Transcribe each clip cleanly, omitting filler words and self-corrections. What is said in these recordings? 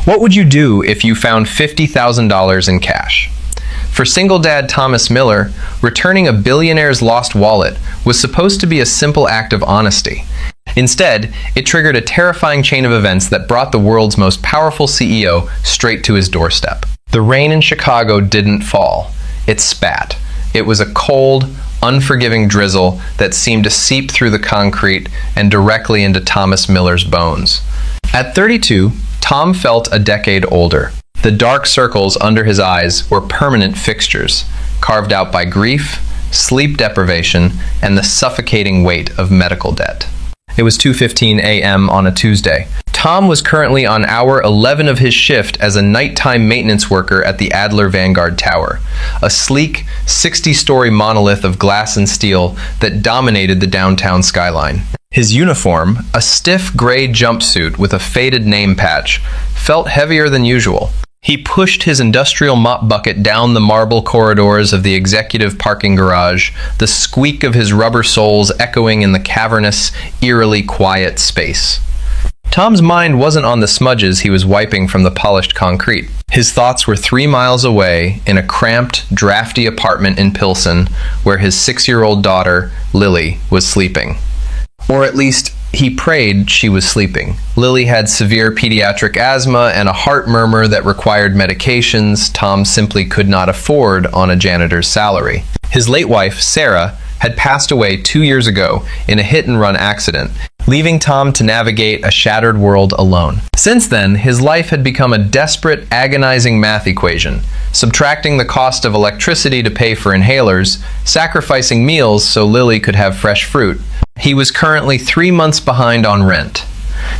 What would you do if you found $50,000 in cash? For single dad Thomas Miller, returning a billionaire's lost wallet was supposed to be a simple act of honesty. Instead, it triggered a terrifying chain of events that brought the world's most powerful CEO straight to his doorstep. The rain in Chicago didn't fall. It spat. It was a cold, unforgiving drizzle that seemed to seep through the concrete and directly into Thomas Miller's bones. At 32, Tom felt a decade older. The dark circles under his eyes were permanent fixtures, carved out by grief, sleep deprivation, and the suffocating weight of medical debt. It was 2:15 a.m. on a Tuesday. Tom was currently on hour 11 of his shift as a nighttime maintenance worker at the Adler Vanguard Tower, a sleek, 60-story monolith of glass and steel that dominated the downtown skyline. His uniform, a stiff gray jumpsuit with a faded name patch, felt heavier than usual. He pushed his industrial mop bucket down the marble corridors of the executive parking garage, the squeak of his rubber soles echoing in the cavernous, eerily quiet space. Tom's mind wasn't on the smudges he was wiping from the polished concrete. His thoughts were 3 miles away in a cramped, drafty apartment in Pilsen where his 6-year-old daughter, Lily, was sleeping. Or at least, he prayed she was sleeping. Lily had severe pediatric asthma and a heart murmur that required medications Tom simply could not afford on a janitor's salary. His late wife, Sarah, had passed away 2 years ago in a hit-and-run accident, leaving Tom to navigate a shattered world alone. Since then, his life had become a desperate, agonizing math equation, subtracting the cost of electricity to pay for inhalers, sacrificing meals so Lily could have fresh fruit. He was currently 3 months behind on rent.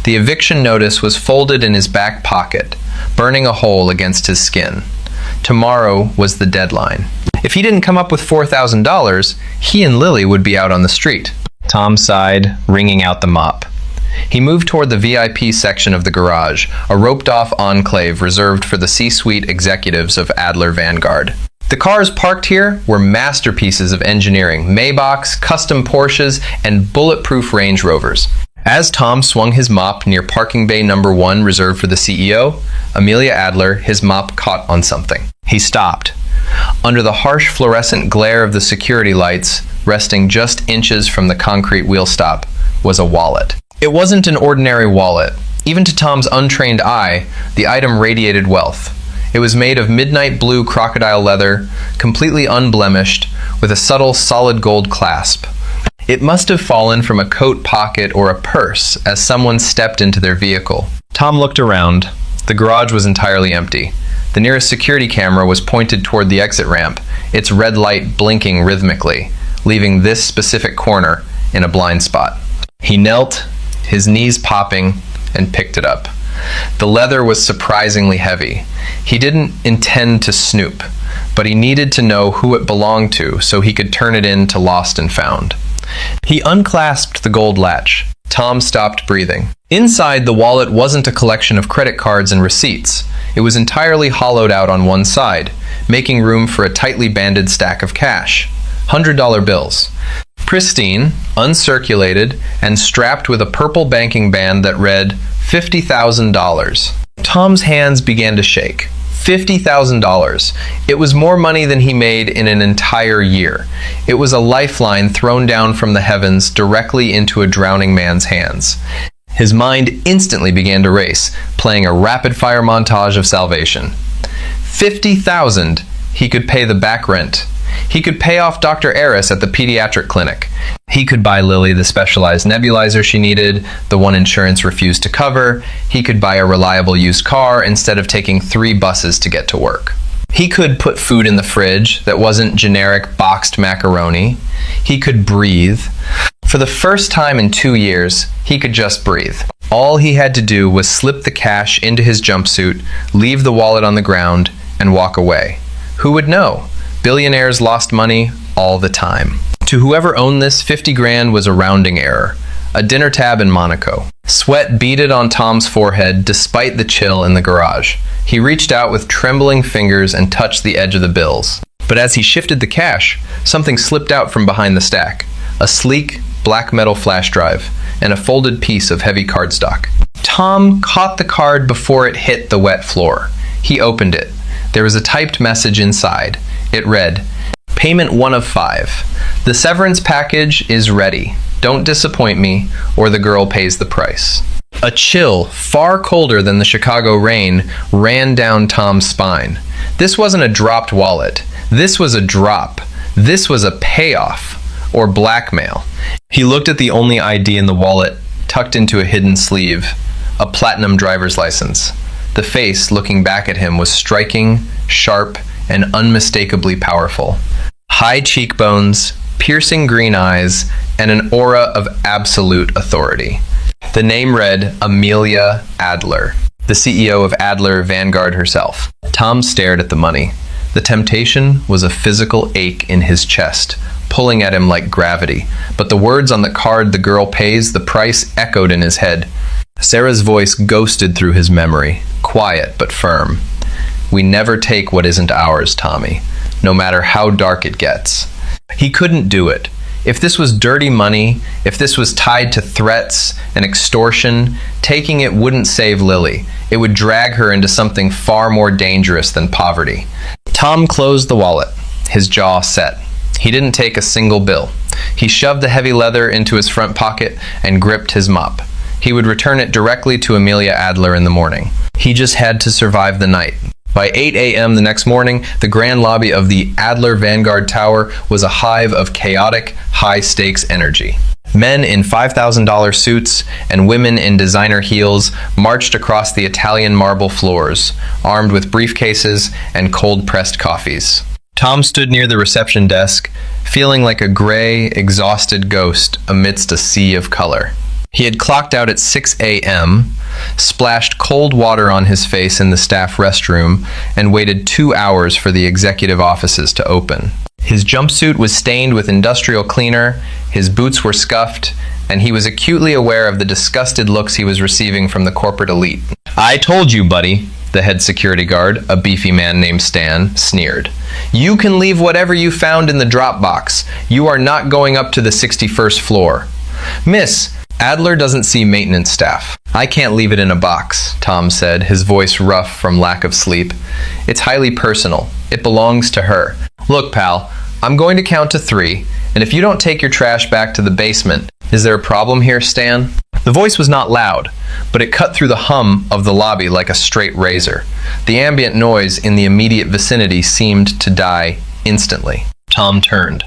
The eviction notice was folded in his back pocket, burning a hole against his skin. Tomorrow was the deadline. If he didn't come up with $4,000, he and Lily would be out on the street. Tom sighed, wringing out the mop. He moved toward the VIP section of the garage, a roped-off enclave reserved for the C-suite executives of Adler Vanguard. The cars parked here were masterpieces of engineering, Maybachs, custom Porsches, and bulletproof Range Rovers. As Tom swung his mop near parking bay number 1 reserved for the CEO, Amelia Adler, his mop caught on something. He stopped. Under the harsh fluorescent glare of the security lights, resting just inches from the concrete wheel stop, was a wallet. It wasn't an ordinary wallet. Even to Tom's untrained eye, the item radiated wealth. It was made of midnight blue crocodile leather, completely unblemished, with a subtle solid gold clasp. It must have fallen from a coat pocket or a purse as someone stepped into their vehicle. Tom looked around. The garage was entirely empty. The nearest security camera was pointed toward the exit ramp, its red light blinking rhythmically, leaving this specific corner in a blind spot. He knelt, his knees popping, and picked it up. The leather was surprisingly heavy. He didn't intend to snoop, but he needed to know who it belonged to so he could turn it in to Lost and Found. He unclasped the gold latch. Tom stopped breathing. Inside, the wallet wasn't a collection of credit cards and receipts. It was entirely hollowed out on one side, making room for a tightly banded stack of cash. $100 bills. Pristine, uncirculated, and strapped with a purple banking band that read $50,000. Tom's hands began to shake. $50,000. It was more money than he made in an entire year. It was a lifeline thrown down from the heavens directly into a drowning man's hands. His mind instantly began to race, playing a rapid-fire montage of salvation. $50,000. He could pay the back rent. He could pay off Dr. Eris at the pediatric clinic. He could buy Lily the specialized nebulizer she needed, the one insurance refused to cover. He could buy a reliable used car instead of taking 3 buses to get to work. He could put food in the fridge that wasn't generic boxed macaroni. He could breathe. For the first time in 2 years, he could just breathe. All he had to do was slip the cash into his jumpsuit, leave the wallet on the ground, and walk away. Who would know? Billionaires lost money all the time. To whoever owned this, 50 grand was a rounding error. A dinner tab in Monaco. Sweat beaded on Tom's forehead despite the chill in the garage. He reached out with trembling fingers and touched the edge of the bills. But as he shifted the cash, something slipped out from behind the stack. A sleek, black metal flash drive and a folded piece of heavy cardstock. Tom caught the card before it hit the wet floor. He opened it. There was a typed message inside. It read, "Payment 1 of 5. The severance package is ready. Don't disappoint me, or the girl pays the price." A chill, far colder than the Chicago rain, ran down Tom's spine. This wasn't a dropped wallet. This was a drop. This was a payoff, or blackmail. He looked at the only ID in the wallet, tucked into a hidden sleeve, a platinum driver's license. The face, looking back at him, was striking, sharp, and unmistakably powerful. High cheekbones, piercing green eyes, and an aura of absolute authority. The name read Amelia Adler, the CEO of Adler Vanguard herself. Tom stared at the money. The temptation was a physical ache in his chest, pulling at him like gravity. But the words on the card, "The girl pays the price," echoed in his head. Sarah's voice ghosted through his memory, quiet but firm. "We never take what isn't ours, Tommy, no matter how dark it gets." He couldn't do it. If this was dirty money, if this was tied to threats and extortion, taking it wouldn't save Lily. It would drag her into something far more dangerous than poverty. Tom closed the wallet, his jaw set. He didn't take a single bill. He shoved the heavy leather into his front pocket and gripped his mop. He would return it directly to Amelia Adler in the morning. He just had to survive the night. By 8 a.m. the next morning, the grand lobby of the Adler Vanguard Tower was a hive of chaotic, high-stakes energy. Men in $5,000 suits and women in designer heels marched across the Italian marble floors, armed with briefcases and cold-pressed coffees. Tom stood near the reception desk, feeling like a gray, exhausted ghost amidst a sea of color. He had clocked out at 6 a.m., splashed cold water on his face in the staff restroom, and waited 2 hours for the executive offices to open. His jumpsuit was stained with industrial cleaner, his boots were scuffed, and he was acutely aware of the disgusted looks he was receiving from the corporate elite. "I told you, buddy," the head security guard, a beefy man named Stan, sneered. "You can leave whatever you found in the drop box. You are not going up to the 61st floor." "Miss, Adler doesn't see maintenance staff." "I can't leave it in a box," Tom said, his voice rough from lack of sleep. "It's highly personal. It belongs to her. Look, pal, I'm going to count to 3, and if you don't take your trash back to the basement..." "Is there a problem here, Stan?" The voice was not loud, but it cut through the hum of the lobby like a straight razor. The ambient noise in the immediate vicinity seemed to die instantly. Tom turned.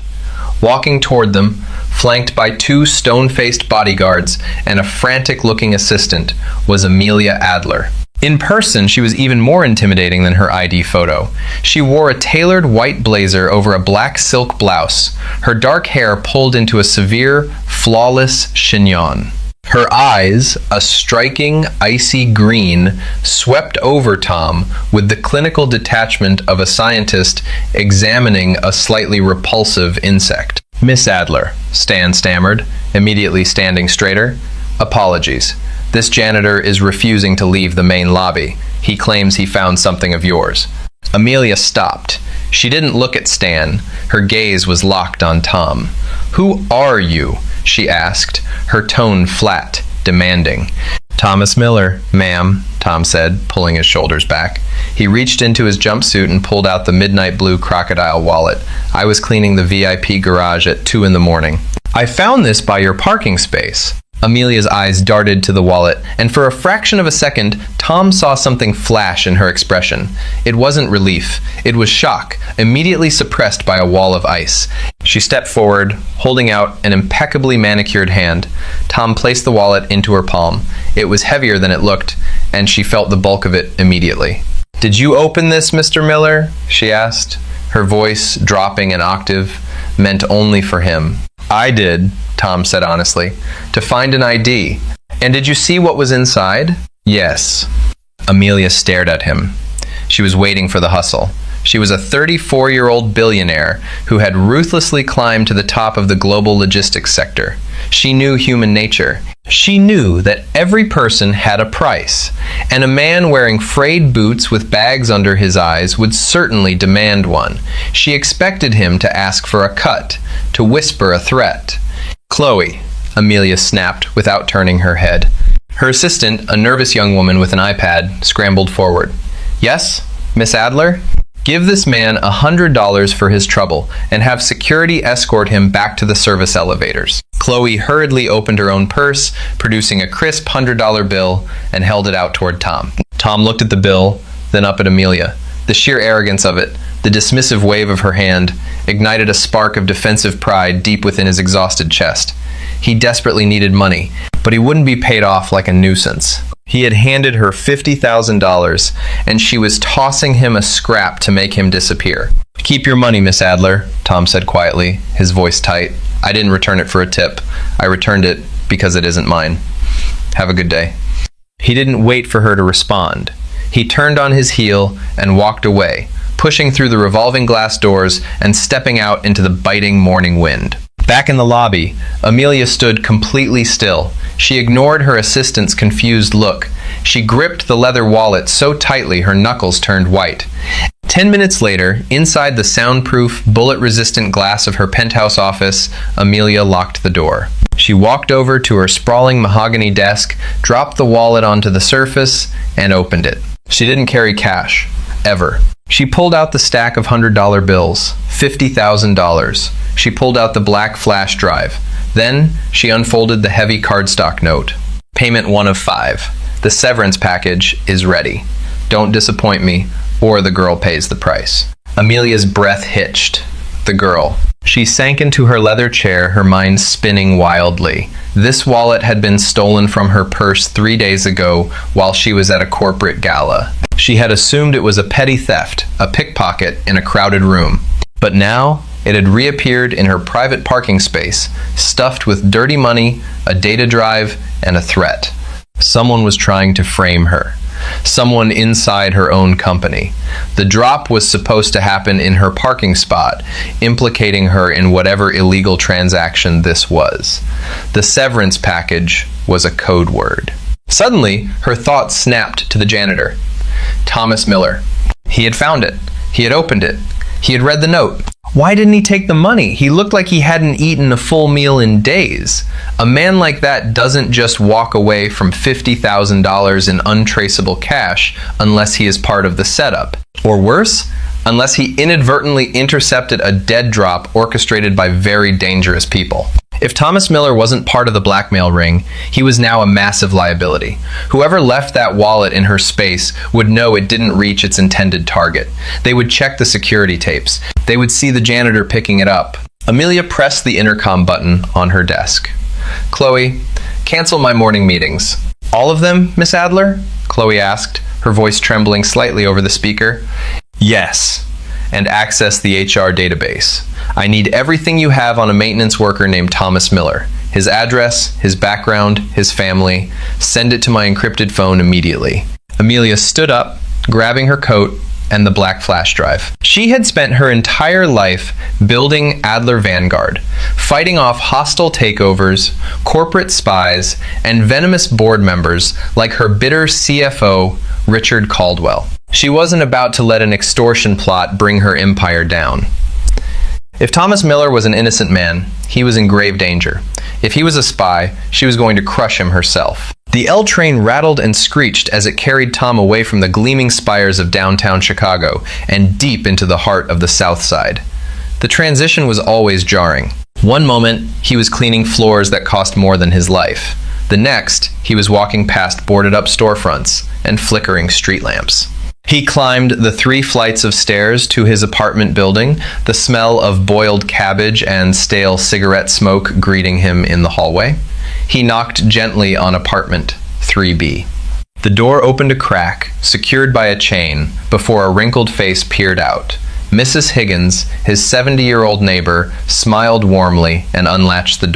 Walking toward them, flanked by 2 stone-faced bodyguards and a frantic-looking assistant, was Amelia Adler. In person, she was even more intimidating than her ID photo. She wore a tailored white blazer over a black silk blouse, her dark hair pulled into a severe, flawless chignon. Her eyes, a striking, icy green, swept over Tom with the clinical detachment of a scientist examining a slightly repulsive insect. "Miss Adler," Stan stammered, immediately standing straighter. "Apologies. This janitor is refusing to leave the main lobby. He claims he found something of yours." Amelia stopped. She didn't look at Stan. Her gaze was locked on Tom. "Who are you?" she asked, her tone flat, demanding. "Thomas Miller, ma'am," Tom said, pulling his shoulders back. He reached into his jumpsuit and pulled out the midnight blue crocodile wallet. "I was cleaning the VIP garage at 2 in the morning. I found this by your parking space." Amelia's eyes darted to the wallet, and for a fraction of a second, Tom saw something flash in her expression. It wasn't relief. It was shock, immediately suppressed by a wall of ice. She stepped forward, holding out an impeccably manicured hand. Tom placed the wallet into her palm. It was heavier than it looked, and she felt the bulk of it immediately. "Did you open this, Mr. Miller?" she asked, her voice dropping an octave, meant only for him. "I did," Tom said honestly, "to find an ID." "And did you see what was inside?" "Yes." Amelia stared at him. She was waiting for the hustle. She was a 34-year-old billionaire who had ruthlessly climbed to the top of the global logistics sector. She knew human nature. She knew that every person had a price, and a man wearing frayed boots with bags under his eyes would certainly demand one. She expected him to ask for a cut, to whisper a threat. "Chloe," Amelia snapped without turning her head. Her assistant, a nervous young woman with an iPad, scrambled forward. Yes, Miss Adler? Give this man $100 for his trouble and have security escort him back to the service elevators. Chloe hurriedly opened her own purse, producing a crisp $100 bill, and held it out toward Tom. Tom looked at the bill, then up at Amelia. The sheer arrogance of it, the dismissive wave of her hand, ignited a spark of defensive pride deep within his exhausted chest. He desperately needed money, but he wouldn't be paid off like a nuisance. He had handed her $50,000, and she was tossing him a scrap to make him disappear. Keep your money, Miss Adler, Tom said quietly, his voice tight. I didn't return it for a tip. I returned it because it isn't mine. Have a good day. He didn't wait for her to respond. He turned on his heel and walked away, pushing through the revolving glass doors and stepping out into the biting morning wind. Back in the lobby, Amelia stood completely still. She ignored her assistant's confused look. She gripped the leather wallet so tightly her knuckles turned white. 10 minutes later, inside the soundproof, bullet-resistant glass of her penthouse office, Amelia locked the door. She walked over to her sprawling mahogany desk, dropped the wallet onto the surface, and opened it. She didn't carry cash, ever. She pulled out the stack of $100 bills, $50,000. She pulled out the black flash drive. Then, she unfolded the heavy cardstock note. Payment 1 of 5. The severance package is ready. Don't disappoint me, or the girl pays the price. Amelia's breath hitched. The girl. She sank into her leather chair, her mind spinning wildly. This wallet had been stolen from her purse 3 days ago while she was at a corporate gala. She had assumed it was a petty theft, a pickpocket in a crowded room. But now, it had reappeared in her private parking space, stuffed with dirty money, a data drive, and a threat. Someone was trying to frame her. Someone inside her own company. The drop was supposed to happen in her parking spot, implicating her in whatever illegal transaction this was. The severance package was a code word. Suddenly, her thoughts snapped to the janitor. Thomas Miller. He had found it. He had opened it. He had read the note. Why didn't he take the money? He looked like he hadn't eaten a full meal in days. A man like that doesn't just walk away from $50,000 in untraceable cash unless he is part of the setup. Or worse, unless he inadvertently intercepted a dead drop orchestrated by very dangerous people. If Thomas Miller wasn't part of the blackmail ring, he was now a massive liability. Whoever left that wallet in her space would know it didn't reach its intended target. They would check the security tapes. They would see the janitor picking it up. Amelia pressed the intercom button on her desk. Chloe, cancel my morning meetings. All of them, Miss Adler? Chloe asked, her voice trembling slightly over the speaker. Yes, and access the HR database. I need everything you have on a maintenance worker named Thomas Miller. His address, his background, his family. Send it to my encrypted phone immediately. Amelia stood up, grabbing her coat and the black flash drive. She had spent her entire life building Adler Vanguard, fighting off hostile takeovers, corporate spies, and venomous board members like her bitter CFO, Richard Caldwell. She wasn't about to let an extortion plot bring her empire down. If Thomas Miller was an innocent man, he was in grave danger. If he was a spy, she was going to crush him herself. The L train rattled and screeched as it carried Tom away from the gleaming spires of downtown Chicago and deep into the heart of the South Side. The transition was always jarring. One moment, he was cleaning floors that cost more than his life. The next, he was walking past boarded-up storefronts and flickering street lamps. He climbed the 3 flights of stairs to his apartment building, the smell of boiled cabbage and stale cigarette smoke greeting him in the hallway. He knocked gently on apartment 3B. The door opened a crack, secured by a chain, before a wrinkled face peered out. Mrs. Higgins, his 70-year-old neighbor, smiled warmly and unlatched the door.